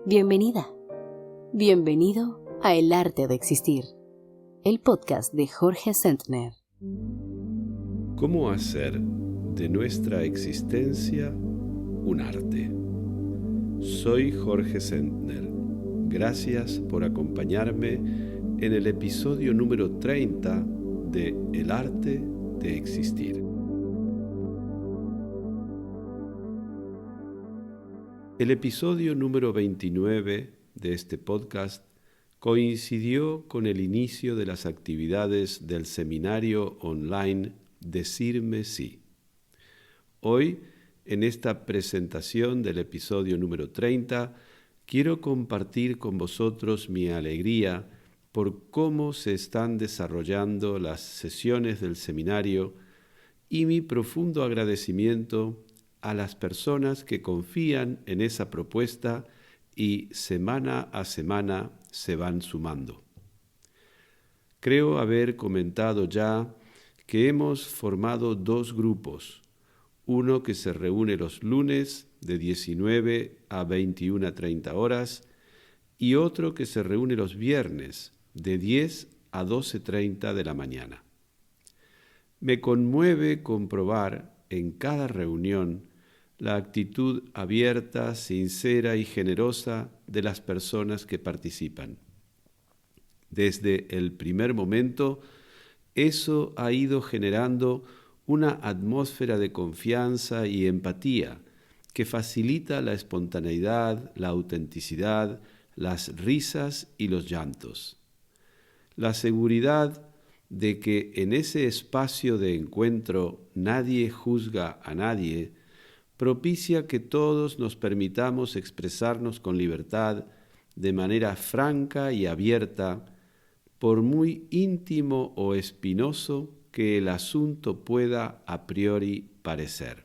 Bienvenida, bienvenido a El Arte de Existir, el podcast de Jorge Sentner. ¿Cómo hacer de nuestra existencia un arte? Soy Jorge Sentner. Gracias por acompañarme en el episodio número 30 de El Arte de Existir. El episodio número 29 de este podcast coincidió con el inicio de las actividades del seminario online Decirme Sí. Hoy, en esta presentación del episodio número 30, quiero compartir con vosotros mi alegría por cómo se están desarrollando las sesiones del seminario y mi profundo agradecimiento a las personas que confían en esa propuesta y semana a semana se van sumando. Creo haber comentado ya que hemos formado dos grupos, uno que se reúne los lunes de 19 a 21:30 horas y otro que se reúne los viernes de 10 a 12:30 de la mañana. Me conmueve comprobar en cada reunión la actitud abierta, sincera y generosa de las personas que participan. Desde el primer momento, eso ha ido generando una atmósfera de confianza y empatía que facilita la espontaneidad, la autenticidad, las risas y los llantos. La seguridad de que en ese espacio de encuentro nadie juzga a nadie propicia que todos nos permitamos expresarnos con libertad, de manera franca y abierta, por muy íntimo o espinoso que el asunto pueda a priori parecer.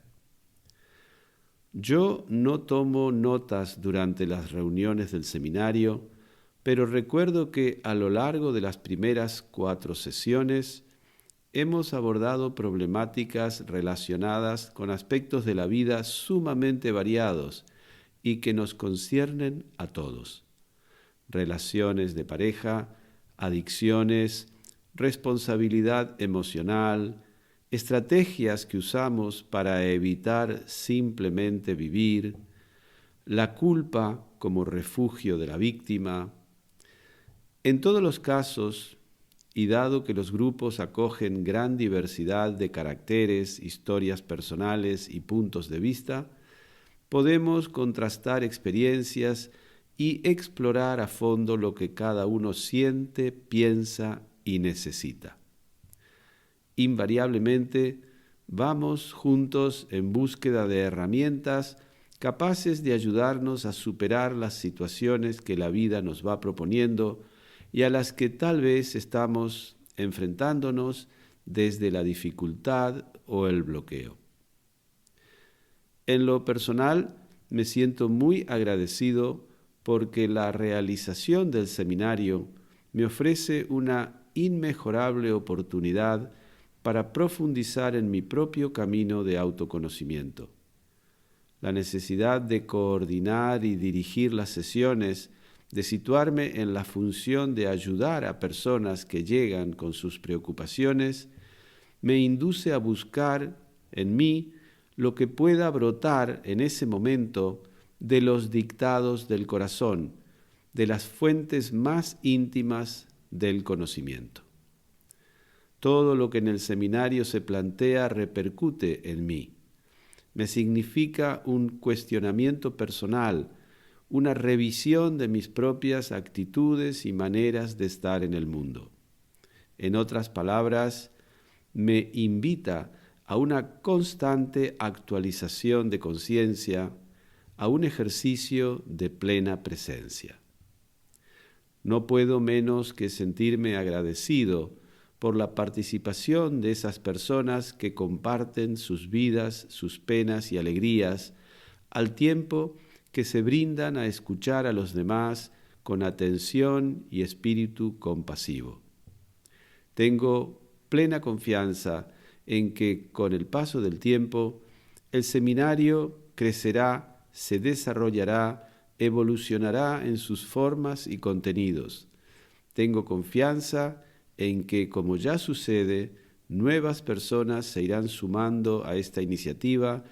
Yo no tomo notas durante las reuniones del seminario, pero recuerdo que a lo largo de las primeras 4 sesiones hemos abordado problemáticas relacionadas con aspectos de la vida sumamente variados y que nos conciernen a todos. Relaciones de pareja, adicciones, responsabilidad emocional, estrategias que usamos para evitar simplemente vivir, la culpa como refugio de la víctima. En todos los casos, y dado que los grupos acogen gran diversidad de caracteres, historias personales y puntos de vista, podemos contrastar experiencias y explorar a fondo lo que cada uno siente, piensa y necesita. Invariablemente, vamos juntos en búsqueda de herramientas capaces de ayudarnos a superar las situaciones que la vida nos va proponiendo y a las que tal vez estamos enfrentándonos desde la dificultad o el bloqueo. En lo personal, me siento muy agradecido porque la realización del seminario me ofrece una inmejorable oportunidad para profundizar en mi propio camino de autoconocimiento. La necesidad de coordinar y dirigir las sesiones, de situarme en la función de ayudar a personas que llegan con sus preocupaciones, me induce a buscar en mí lo que pueda brotar en ese momento de los dictados del corazón, de las fuentes más íntimas del conocimiento. Todo lo que en el seminario se plantea repercute en mí. Me significa un cuestionamiento personal, una revisión de mis propias actitudes y maneras de estar en el mundo. En otras palabras, me invita a una constante actualización de conciencia, a un ejercicio de plena presencia. No puedo menos que sentirme agradecido por la participación de esas personas que comparten sus vidas, sus penas y alegrías, al tiempo que se brindan a escuchar a los demás con atención y espíritu compasivo. Tengo plena confianza en que con el paso del tiempo el seminario crecerá, se desarrollará evolucionará en sus formas y contenidos. Tengo confianza en que, como ya sucede, nuevas personas se irán sumando a esta iniciativa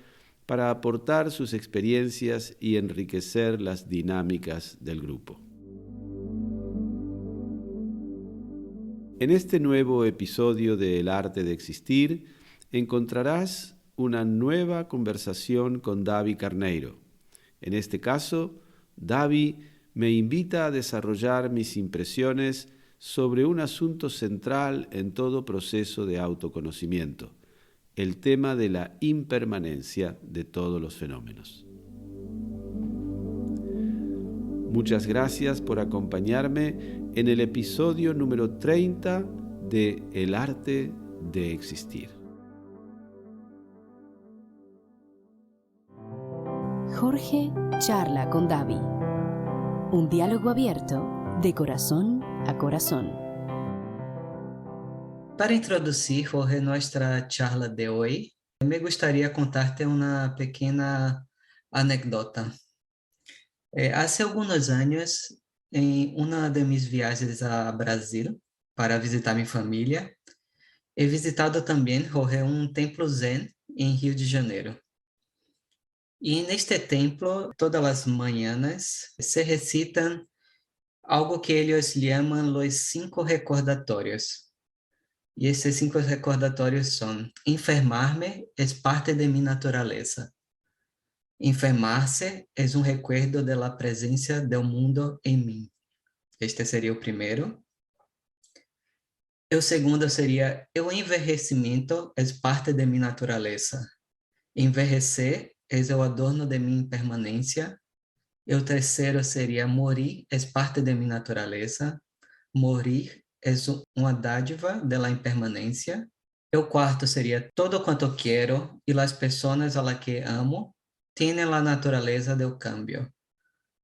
para aportar sus experiencias y enriquecer las dinámicas del grupo. En este nuevo episodio de El Arte de Existir encontrarás una nueva conversación con Davi Carneiro. En este caso, Davi me invita a desarrollar mis impresiones sobre un asunto central en todo proceso de autoconocimiento, el tema de la impermanencia de todos los fenómenos. Muchas gracias por acompañarme en el episodio número 30 de El Arte de Existir. Jorge charla con Davi. Un diálogo abierto de corazón a corazón. Para introducir, Jorge, nuestra charla de hoy, me gustaría contarte una pequeña anécdota. Hace algunos años, en una de mis viajes a Brasil para visitar mi familia, he visitado también, Jorge, un templo zen en Rio de Janeiro. Y en este templo, todas las mañanas, se recitan algo que ellos llaman los 5 recordatorios. Y esses 5 recordatórios são: enfermar-me es parte de mi naturaleza. Enfermar-se es un recuerdo de la presencia del mundo en mí. Este seria o primeiro. O segundo seria: o envelhecimento es parte de mi naturaleza. Envelhecer es o adorno de mi impermanência. O terceiro seria: morir es parte de mi naturaleza. Morir es uma dádiva de la impermanência. O quarto seria: todo quanto quero e las personas a las que amo tienen la naturaleza del cambio.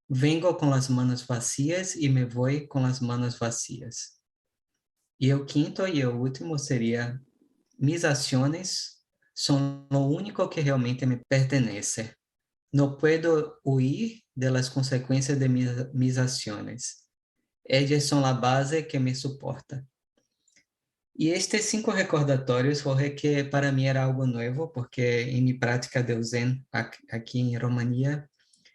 Vengo con las manos vacías y me voy con las manos vacías. E o quinto e o último seria: mis acciones son lo único que realmente me pertenece. No puedo huir de las consecuencias de mis acciones. Ellas son la base que me soporta. E estes 5 recordatórios, Jorge, que para mim era algo novo, porque em minha prática de Zen aqui em Romania,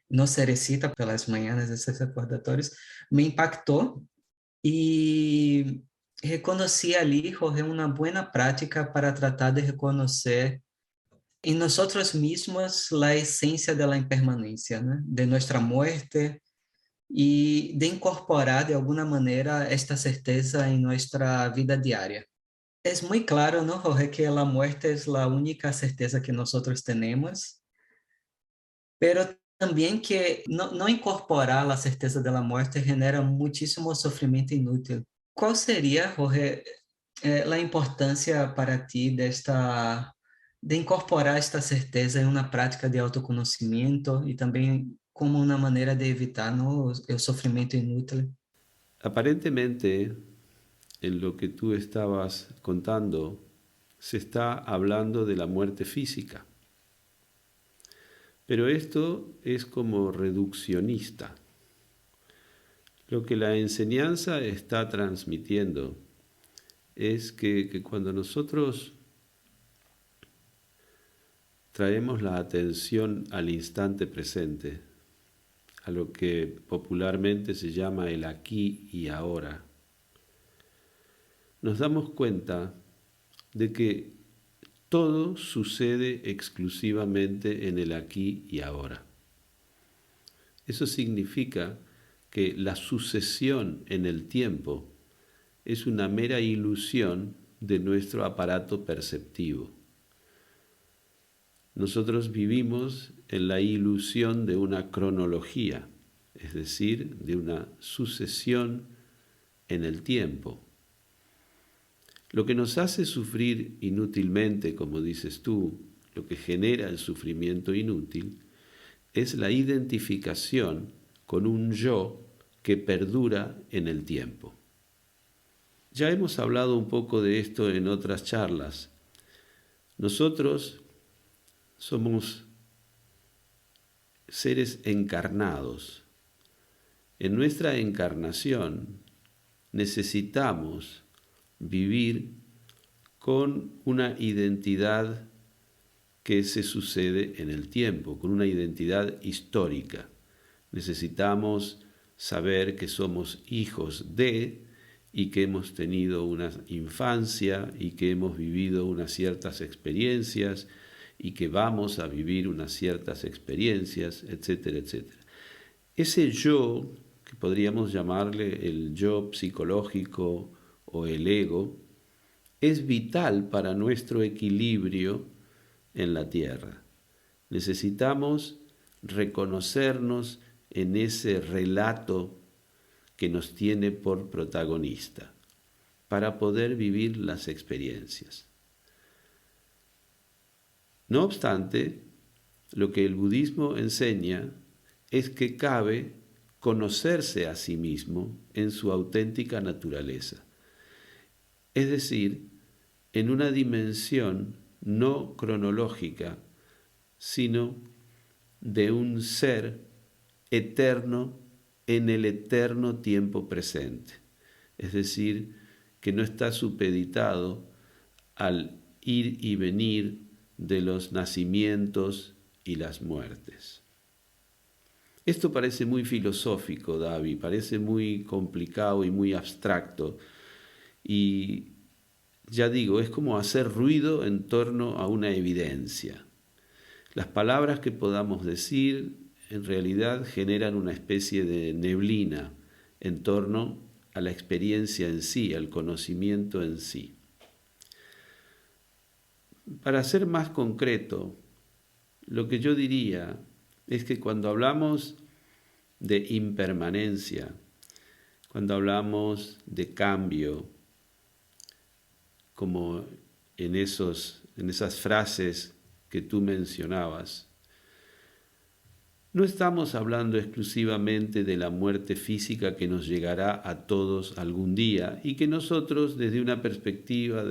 não se recita pelas manhãs esses recordatórios, me impactou e reconheci ali, Jorge, uma boa prática para tratar de reconhecer em nós mesmos a essência da impermanência, né? De nossa morte, e de incorporar de alguma maneira esta certeza em nossa vida diária. É muito claro, ¿no, Jorge, que a muerte é a única certeza que nós temos, pero também que não incorporar a certeza da muerte genera muitíssimo sofrimento inútil. Qual seria, Jorge, a importância para ti de incorporar esta certeza em uma prática de autoconhecimento e também como uma maneira de evitar, ¿no?, o sofrimento inútil? Aparentemente, en lo que tú estabas contando, se está hablando de la muerte física. Pero esto es como reduccionista. Lo que la enseñanza está transmitiendo es que cuando nosotros traemos la atención al instante presente, a lo que popularmente se llama el aquí y ahora, nos damos cuenta de que todo sucede exclusivamente en el aquí y ahora. Eso significa que la sucesión en el tiempo es una mera ilusión de nuestro aparato perceptivo. Nosotros vivimos en la ilusión de una cronología, es decir, de una sucesión en el tiempo. Lo que nos hace sufrir inútilmente, como dices tú, lo que genera el sufrimiento inútil, es la identificación con un yo que perdura en el tiempo. Ya hemos hablado un poco de esto en otras charlas. Nosotros somos seres encarnados, En nuestra encarnación necesitamos vivir con una identidad que se sucede en el tiempo, con una identidad histórica. Necesitamos saber que somos hijos de y que hemos tenido una infancia y que hemos vivido unas ciertas experiencias y que vamos a vivir unas ciertas experiencias, etcétera, etcétera. Ese yo, que podríamos llamarle el yo psicológico o el ego, es vital para nuestro equilibrio en la tierra. Necesitamos reconocernos en ese relato que nos tiene por protagonista para poder vivir las experiencias. No obstante, lo que el budismo enseña es que cabe conocerse a sí mismo en su auténtica naturaleza, es decir, en una dimensión no cronológica, sino de un ser eterno en el eterno tiempo presente, es decir, que no está supeditado al ir y venir de los nacimientos y las muertes. Esto parece muy filosófico, David, parece muy complicado y muy abstracto, y ya digo, es como hacer ruido en torno a una evidencia. Las palabras que podamos decir en realidad generan una especie de neblina en torno a la experiencia en sí, al conocimiento en sí. Para ser más concreto, lo que yo diría es que cuando hablamos de impermanencia, cuando hablamos de cambio, como en esas frases que tú mencionabas, no estamos hablando exclusivamente de la muerte física que nos llegará a todos algún día y que nosotros, desde una perspectiva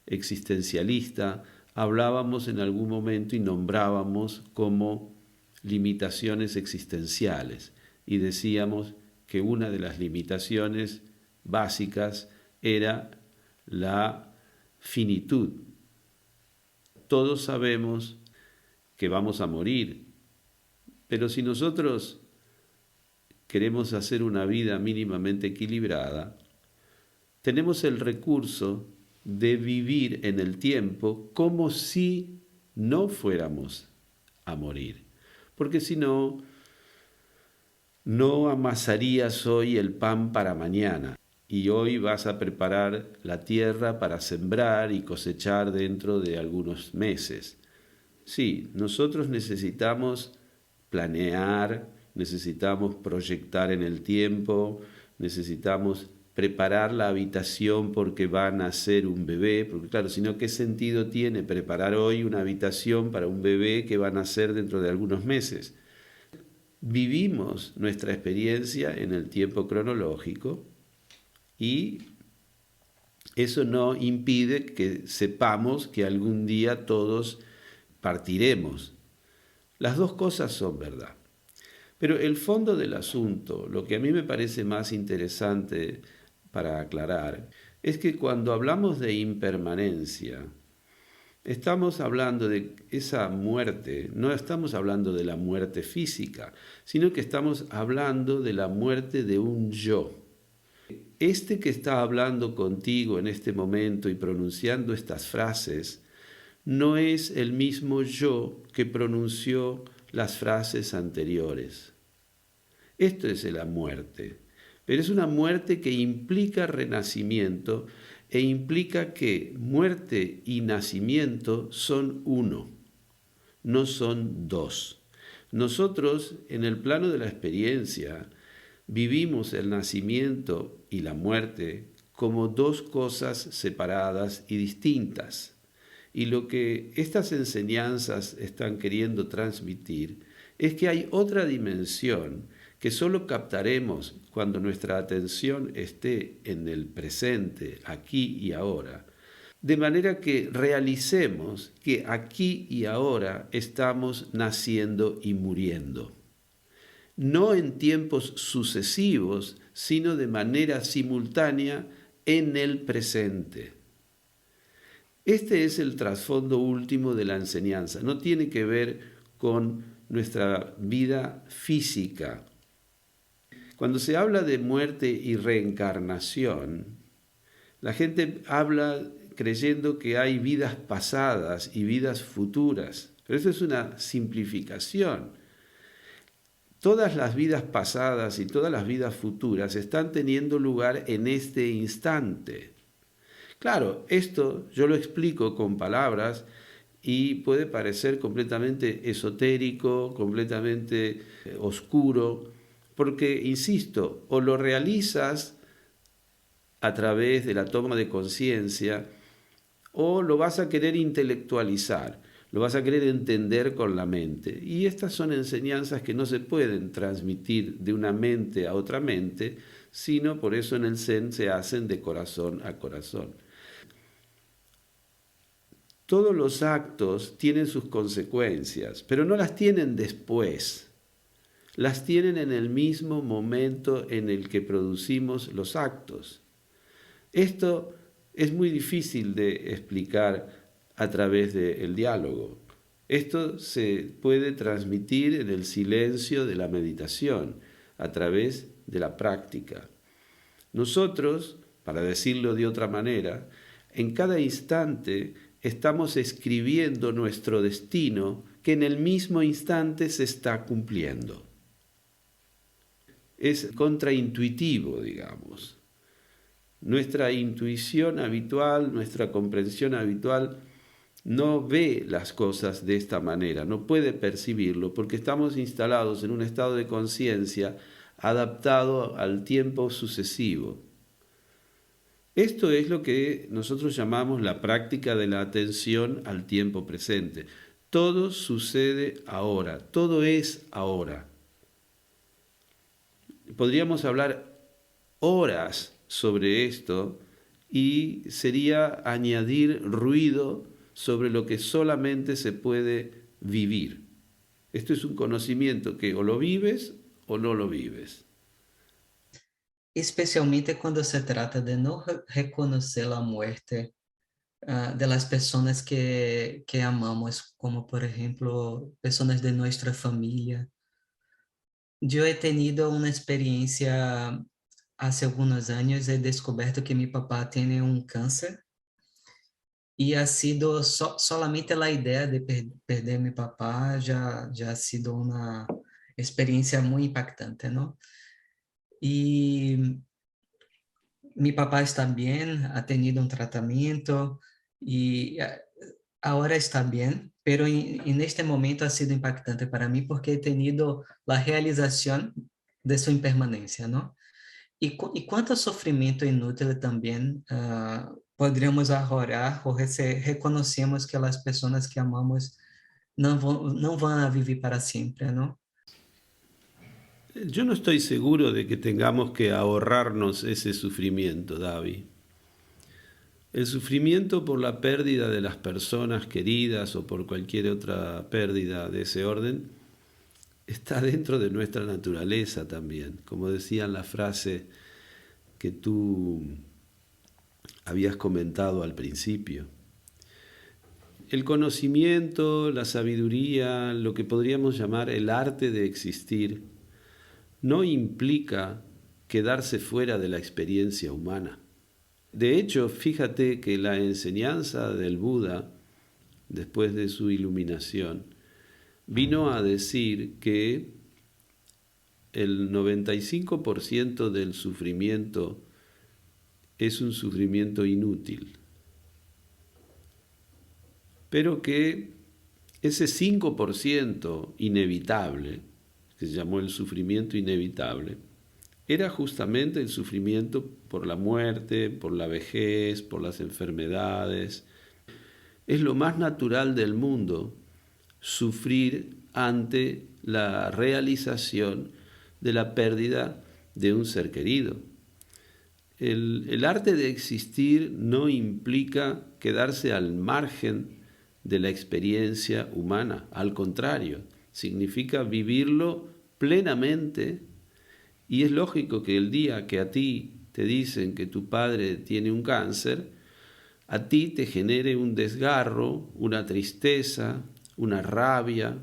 existencialista, hablábamos en algún momento y nombrábamos como limitaciones existenciales y decíamos que una de las limitaciones básicas era la finitud. Todos sabemos que vamos a morir, pero si nosotros queremos hacer una vida mínimamente equilibrada, tenemos el recurso de vivir en el tiempo como si no fuéramos a morir. Porque si no, no amasarías hoy el pan para mañana y hoy vas a preparar la tierra para sembrar y cosechar dentro de algunos meses. Sí, nosotros necesitamos planear, necesitamos proyectar en el tiempo, necesitamos preparar la habitación porque va a nacer un bebé, porque claro, si no, ¿qué sentido tiene preparar hoy una habitación para un bebé que va a nacer dentro de algunos meses? Vivimos nuestra experiencia en el tiempo cronológico y eso no impide que sepamos que algún día todos partiremos. Las dos cosas son verdad. Pero el fondo del asunto, lo que a mí me parece más interesante para aclarar, es que cuando hablamos de impermanencia, estamos hablando de esa muerte, no estamos hablando de la muerte física, sino que estamos hablando de la muerte de un yo. Este que está hablando contigo en este momento y pronunciando estas frases, no es el mismo yo que pronunció las frases anteriores. Esto es la muerte, pero es una muerte que implica renacimiento e implica que muerte y nacimiento son uno, no son dos. Nosotros, en el plano de la experiencia, vivimos el nacimiento y la muerte como dos cosas separadas y distintas. Y lo que estas enseñanzas están queriendo transmitir es que hay otra dimensión que solo captaremos cuando nuestra atención esté en el presente, aquí y ahora, de manera que realicemos que aquí y ahora estamos naciendo y muriendo. no en tiempos sucesivos, sino de manera simultánea en el presente. Este es el trasfondo último de la enseñanza. No tiene que ver con nuestra vida física. Cuando se habla de muerte y reencarnación, la gente habla creyendo que hay vidas pasadas y vidas futuras, pero eso es una simplificación. Todas las vidas pasadas y todas las vidas futuras están teniendo lugar en este instante. Claro, esto yo lo explico con palabras y puede parecer completamente esotérico, completamente oscuro, porque, insisto, o lo realizas a través de la toma de conciencia o lo vas a querer intelectualizar, lo vas a querer entender con la mente. Y estas son enseñanzas que no se pueden transmitir de una mente a otra mente, sino por eso en el Zen se hacen de corazón a corazón. Todos los actos tienen sus consecuencias, pero no las tienen después. Las tienen en el mismo momento en el que producimos los actos. Esto es muy difícil de explicar a través del diálogo. Esto se puede transmitir en el silencio de la meditación, a través de la práctica. Nosotros, para decirlo de otra manera, en cada instante estamos escribiendo nuestro destino que en el mismo instante se está cumpliendo. Es contraintuitivo, digamos. Nuestra intuición habitual, nuestra comprensión habitual, no ve las cosas de esta manera, no puede percibirlo, porque estamos instalados en un estado de conciencia adaptado al tiempo sucesivo. Esto es lo que nosotros llamamos la práctica de la atención al tiempo presente. Todo sucede ahora, todo es ahora. Podríamos hablar horas sobre esto y sería añadir ruido sobre lo que solamente se puede vivir. Esto es un conocimiento que o lo vives o no lo vives. Especialmente quando se trata de no reconocer a muerte de las personas que amamos, como por ejemplo, personas de nuestra familia. Yo he tenido una experiencia hace algunos años, he descubierto que mi papá tiene un cáncer y ha sido solamente la idea de perder a mi papá ya ha sido una experiencia muy impactante, ¿no? Y mi papá está bien, ha tenido un tratamiento y ahora está bien, pero en este momento ha sido impactante para mí porque he tenido la realización de su impermanencia, ¿no? Y cuánto sofrimento inútil también podríamos ahorrar o reconocemos que las personas que amamos não vão a vivir para siempre, ¿no? Yo no estoy seguro de que tengamos que ahorrarnos ese sufrimiento, David. El sufrimiento por la pérdida de las personas queridas o por cualquier otra pérdida de ese orden está dentro de nuestra naturaleza también. Como decía en la frase que tú habías comentado al principio. El conocimiento, la sabiduría, lo que podríamos llamar el arte de existir, no implica quedarse fuera de la experiencia humana. De hecho, fíjate que la enseñanza del Buda, después de su iluminación, vino a decir que el 95% del sufrimiento es un sufrimiento inútil, pero que ese 5% inevitable, que se llamó el sufrimiento inevitable, era justamente el sufrimiento por la muerte, por la vejez, por las enfermedades. Es lo más natural del mundo sufrir ante la realización de la pérdida de un ser querido. El arte de existir no implica quedarse al margen de la experiencia humana, al contrario, significa vivirlo plenamente, y es lógico que el día que a ti te dicen que tu padre tiene un cáncer, a ti te genere un desgarro, una tristeza, una rabia,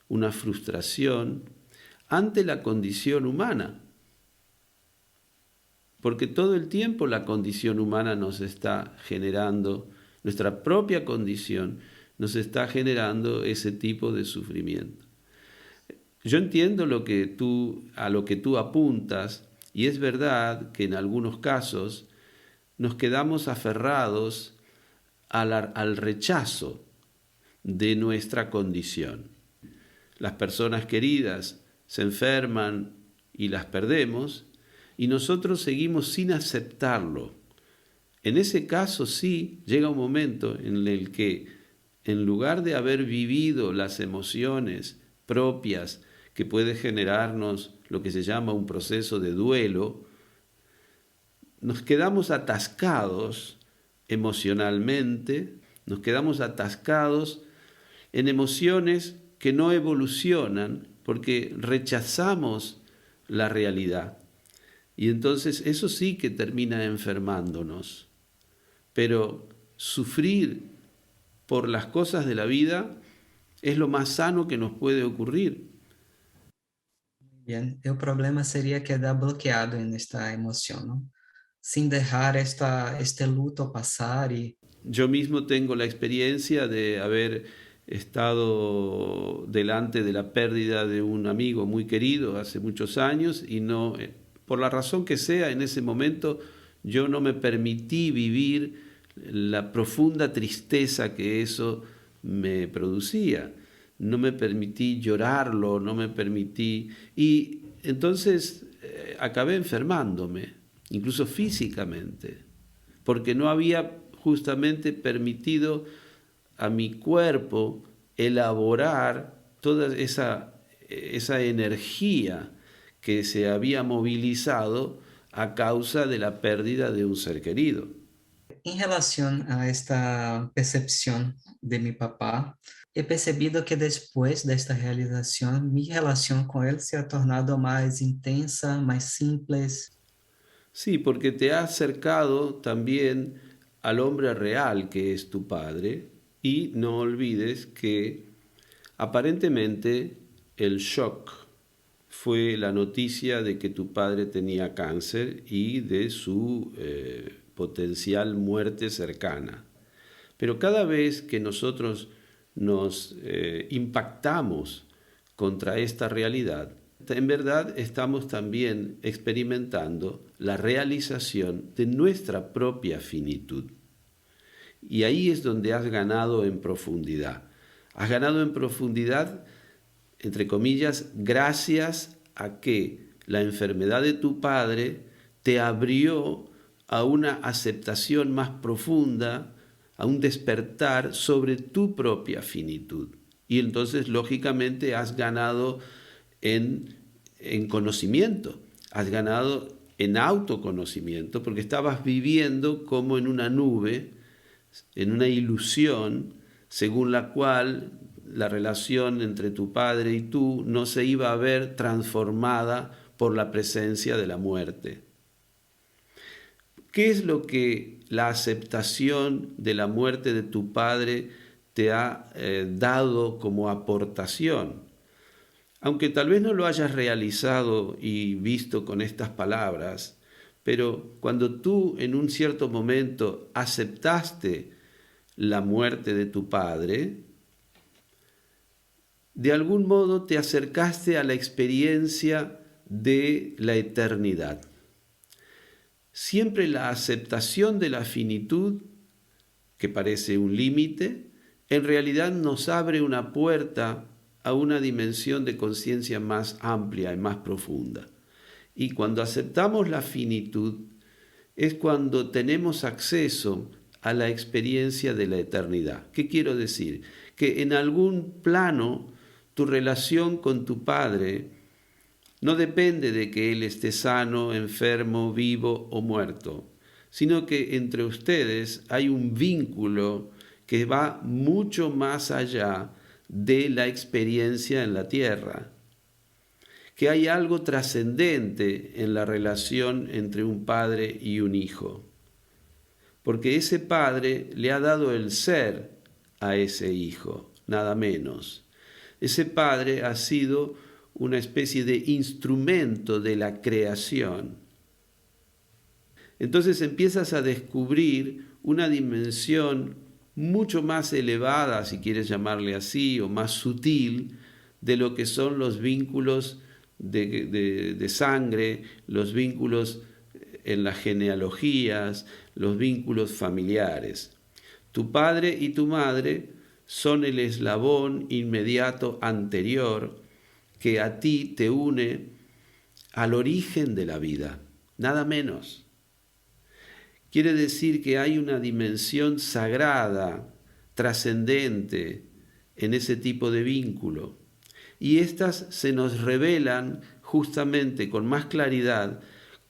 una frustración ante la condición humana. Porque todo el tiempo la condición humana nos está generando, nuestra propia condición nos está generando ese tipo de sufrimiento. Yo entiendo a lo que tú apuntas, y es verdad que en algunos casos nos quedamos aferrados al rechazo de nuestra condición. Las personas queridas se enferman y las perdemos, y nosotros seguimos sin aceptarlo. En ese caso sí llega un momento en el que, en lugar de haber vivido las emociones propias que puede generarnos lo que se llama un proceso de duelo, nos quedamos atascados emocionalmente, nos quedamos atascados en emociones que no evolucionan porque rechazamos la realidad. Y entonces eso sí que termina enfermándonos. Pero sufrir por las cosas de la vida es lo más sano que nos puede ocurrir. Bien, el problema sería quedar bloqueado en esta emoción, ¿no? Sin dejar este luto pasar y Yo mismo tengo la experiencia de haber estado delante de la pérdida de un amigo muy querido hace muchos años y no, por la razón que sea, en ese momento yo no me permití vivir la profunda tristeza que eso me producía. No me permití llorarlo, no me permití. Y entonces acabé enfermándome, incluso físicamente, porque no había justamente permitido a mi cuerpo elaborar toda esa energía que se había movilizado a causa de la pérdida de un ser querido. en relación a esta percepción de mi papá, he percebido que después de esta realización, mi relación con él se ha tornado más intensa, más simples. Sí, porque te ha acercado también al hombre real que es tu padre, y no olvides que aparentemente el shock fue la noticia de que tu padre tenía cáncer y de su potencial muerte cercana. Pero cada vez que nosotros nos impactamos contra esta realidad, en verdad estamos también experimentando la realización de nuestra propia finitud. Y ahí es donde has ganado en profundidad. Has ganado en profundidad, entre comillas, gracias a que la enfermedad de tu padre te abrió a una aceptación más profunda, a un despertar sobre tu propia finitud. Y entonces, lógicamente, has ganado en conocimiento, has ganado en autoconocimiento, porque estabas viviendo como en una nube, en una ilusión, según la cual la relación entre tu padre y tú no se iba a ver transformada por la presencia de la muerte. ¿Qué es lo que la aceptación de la muerte de tu padre te ha dado como aportación? Aunque tal vez no lo hayas realizado y visto con estas palabras, pero cuando tú en un cierto momento aceptaste la muerte de tu padre, de algún modo te acercaste a la experiencia de la eternidad. Siempre la aceptación de la finitud, que parece un límite, en realidad nos abre una puerta a una dimensión de conciencia más amplia y más profunda. Y cuando aceptamos la finitud, es cuando tenemos acceso a la experiencia de la eternidad. ¿Qué quiero decir? Que en algún plano tu relación con tu padre no depende de que él esté sano, enfermo, vivo o muerto, sino que entre ustedes hay un vínculo que va mucho más allá de la experiencia en la tierra, que hay algo trascendente en la relación entre un padre y un hijo, porque ese padre le ha dado el ser a ese hijo, nada menos. Ese padre ha sido una especie de instrumento de la creación. Entonces empiezas a descubrir una dimensión mucho más elevada, si quieres llamarle así, o más sutil, de lo que son los vínculos de sangre, los vínculos en las genealogías, los vínculos familiares. Tu padre y tu madre son el eslabón inmediato anterior que a ti te une al origen de la vida, nada menos. Quiere decir que hay una dimensión sagrada, trascendente en ese tipo de vínculo. Y estas se nos revelan justamente con más claridad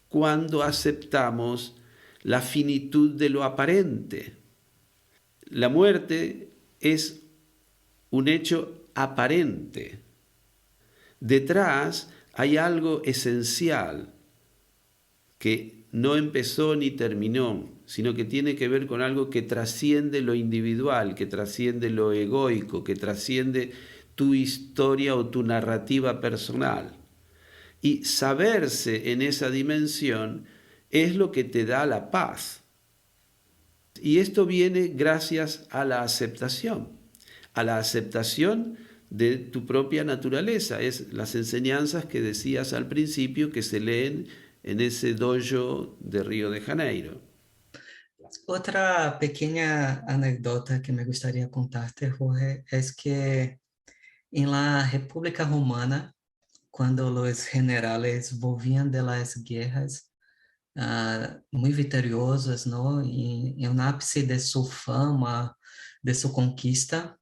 cuando aceptamos la finitud de lo aparente. La muerte es un hecho aparente. Detrás hay algo esencial que no empezó ni terminó, sino que tiene que ver con algo que trasciende lo individual, que trasciende lo egoico, que trasciende tu historia o tu narrativa personal. Y saberse en esa dimensión es lo que te da la paz. Y esto viene gracias a la aceptación de tu propia naturaleza. Es las enseñanzas que decías al principio que se leen en ese dojo de Río de Janeiro. Otra pequeña anécdota que me gustaría contarte, Jorge, es que en la República Romana, cuando los generales volvían de las guerras muy victoriosos, ¿no? Y en un ápice de su fama, de su conquista,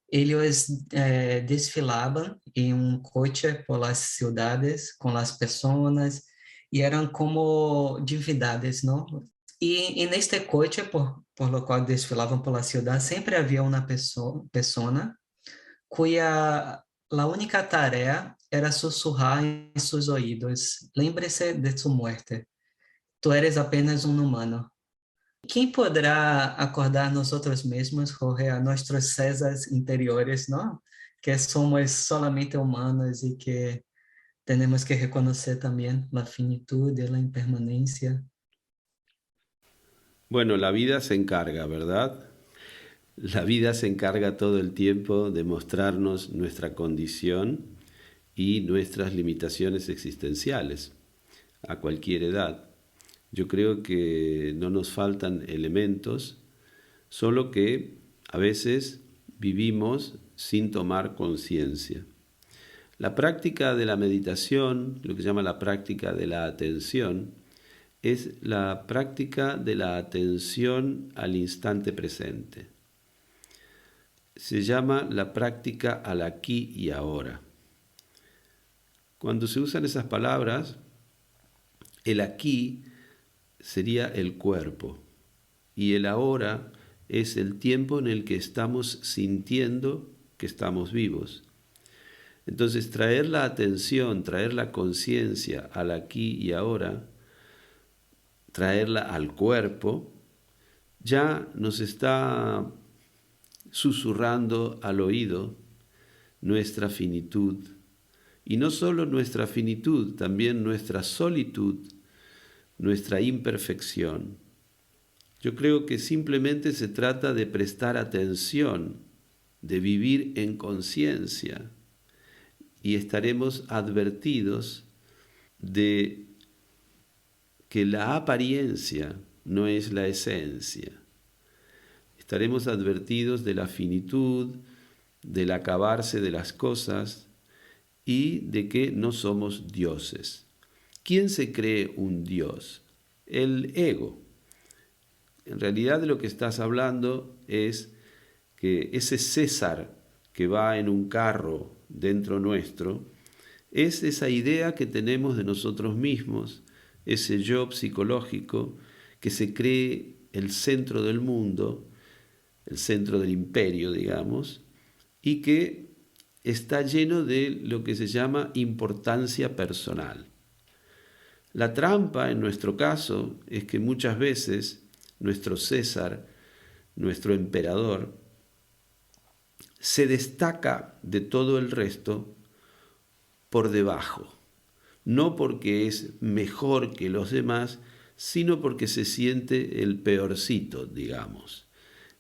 ellos desfilaban en un coche por las ciudades con las personas y eran como divindades, ¿no? Y en este coche, por lo cual desfilaban por la ciudad, siempre había una persona cuya la única tarea era susurrar en sus oídos: lembre-se de su muerte, tú eres apenas un humano. ¿Quién podrá acordar nosotros mismos, Jorge, a nuestros Césares interiores, ¿no? Que somos solamente humanos y que tenemos que reconocer también la finitud y la impermanencia. Bueno, la vida se encarga, ¿verdad? La vida se encarga todo el tiempo de mostrarnos nuestra condición y nuestras limitaciones existenciales a cualquier edad. Yo creo que no nos faltan elementos, solo que a veces vivimos sin tomar conciencia. La práctica de la meditación, lo que se llama la práctica de la atención, es la práctica de la atención al instante presente. Se llama la práctica al aquí y ahora. Cuando se usan esas palabras, el aquí sería el cuerpo y el ahora es el tiempo en el que estamos sintiendo que estamos vivos. Entonces, traer la atención, traer la conciencia al aquí y ahora, traerla al cuerpo, ya nos está susurrando al oído nuestra finitud. Y no solo nuestra finitud, también nuestra solitud, nuestra imperfección. Yo creo que simplemente se trata de prestar atención, de vivir en conciencia, y estaremos advertidos de que la apariencia no es la esencia. Estaremos advertidos de la finitud, del acabarse de las cosas y de que no somos dioses. ¿Quién se cree un dios? El ego. En realidad de lo que estás hablando es que ese César que va en un carro dentro nuestro es esa idea que tenemos de nosotros mismos, ese yo psicológico que se cree el centro del mundo, el centro del imperio, digamos, y que está lleno de lo que se llama importancia personal. La trampa, en nuestro caso, es que muchas veces nuestro César, nuestro emperador, se destaca de todo el resto por debajo. No porque es mejor que los demás, sino porque se siente el peorcito, digamos.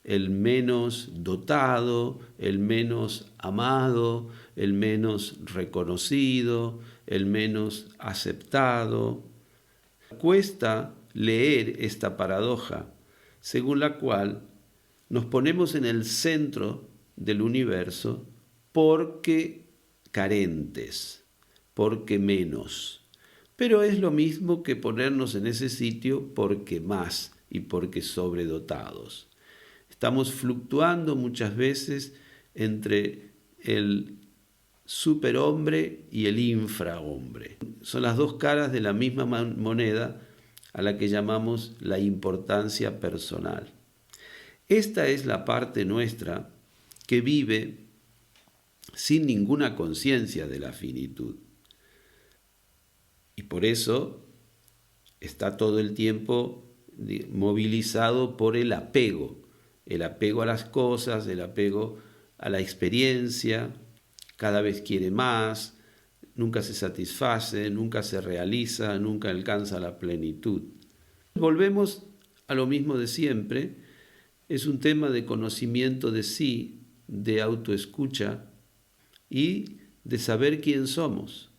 El menos dotado, el menos amado, el menos reconocido, el menos aceptado. Cuesta leer esta paradoja, según la cual nos ponemos en el centro del universo porque carentes, porque menos. Pero es lo mismo que ponernos en ese sitio porque más y porque sobredotados. Estamos fluctuando muchas veces entre el superhombre y el infrahombre. Son las dos caras de la misma moneda a la que llamamos la importancia personal. Esta es la parte nuestra que vive sin ninguna conciencia de la finitud. Y por eso está todo el tiempo movilizado por el apego a las cosas, el apego a la experiencia. Cada vez quiere más, nunca se satisface, nunca se realiza, nunca alcanza la plenitud. Volvemos a lo mismo de siempre. Es un tema de conocimiento de sí, de autoescucha y de saber quién somos,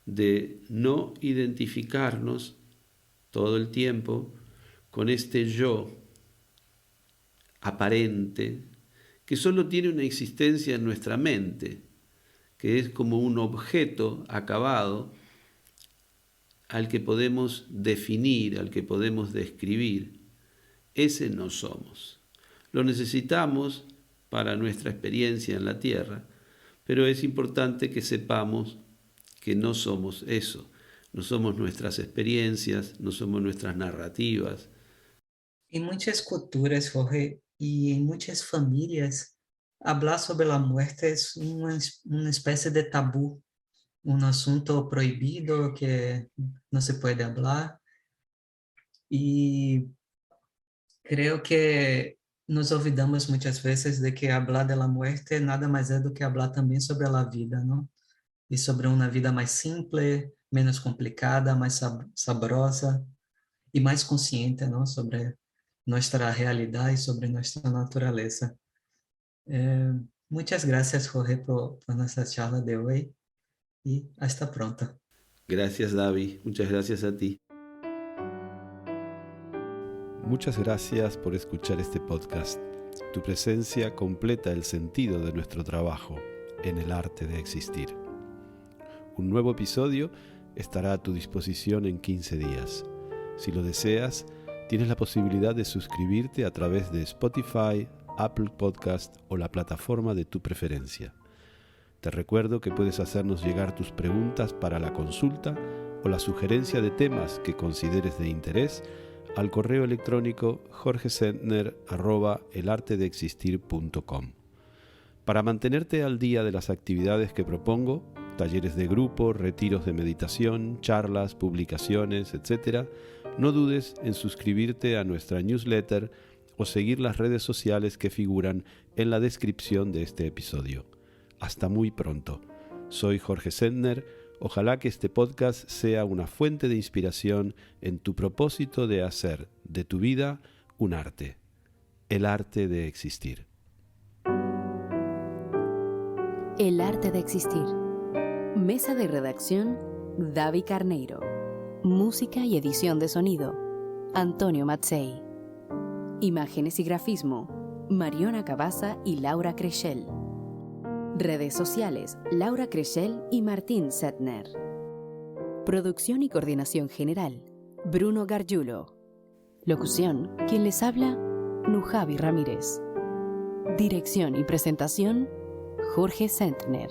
de no identificarnos todo el tiempo con este yo aparente que solo tiene una existencia en nuestra mente, que es como un objeto acabado al que podemos definir, al que podemos describir. Ese no somos. Lo necesitamos para nuestra experiencia en la tierra, pero es importante que sepamos que no somos eso, no somos nuestras experiencias, no somos nuestras narrativas. En muchas culturas, Jorge, y en muchas familias, hablar sobre la muerte es una especie de tabú, un asunto prohibido que no se puede hablar. Y creo que nos olvidamos muchas veces de que hablar de la muerte nada más es do que hablar también sobre la vida, ¿no? Y sobre una vida más simple, menos complicada, más sabrosa y más consciente, ¿no? Sobre nuestra realidad y sobre nuestra naturaleza. Muchas gracias, Jorge, por nuestra charla de hoy y hasta pronto. Gracias, David. Muchas gracias a ti. Muchas gracias por escuchar este podcast. Tu presencia completa el sentido de nuestro trabajo en el arte de existir. Un nuevo episodio estará a tu disposición en 15 días. Si lo deseas, tienes la posibilidad de suscribirte a través de Spotify, Apple Podcast o la plataforma de tu preferencia. Te recuerdo que puedes hacernos llegar tus preguntas para la consulta o la sugerencia de temas que consideres de interés al correo electrónico jorgesentner@elartedeexistir.com. Para mantenerte al día de las actividades que propongo, talleres de grupo, retiros de meditación, charlas, publicaciones, etc., no dudes en suscribirte a nuestra newsletter o seguir las redes sociales que figuran en la descripción de este episodio. Hasta muy pronto. Soy Jorge Sentner. Ojalá que este podcast sea una fuente de inspiración en tu propósito de hacer de tu vida un arte, el arte de existir. El arte de existir. Mesa de redacción, David Carneiro. Música y edición de sonido, Antonio Mazzei. Imágenes y grafismo, Mariona Cabaza y Laura Creschel. Redes sociales, Laura Creschel y Martín Setner. Producción y coordinación general, Bruno Gargiulo. Locución, quien les habla, Nujavi Ramírez. Dirección y presentación, Jorge Sentner.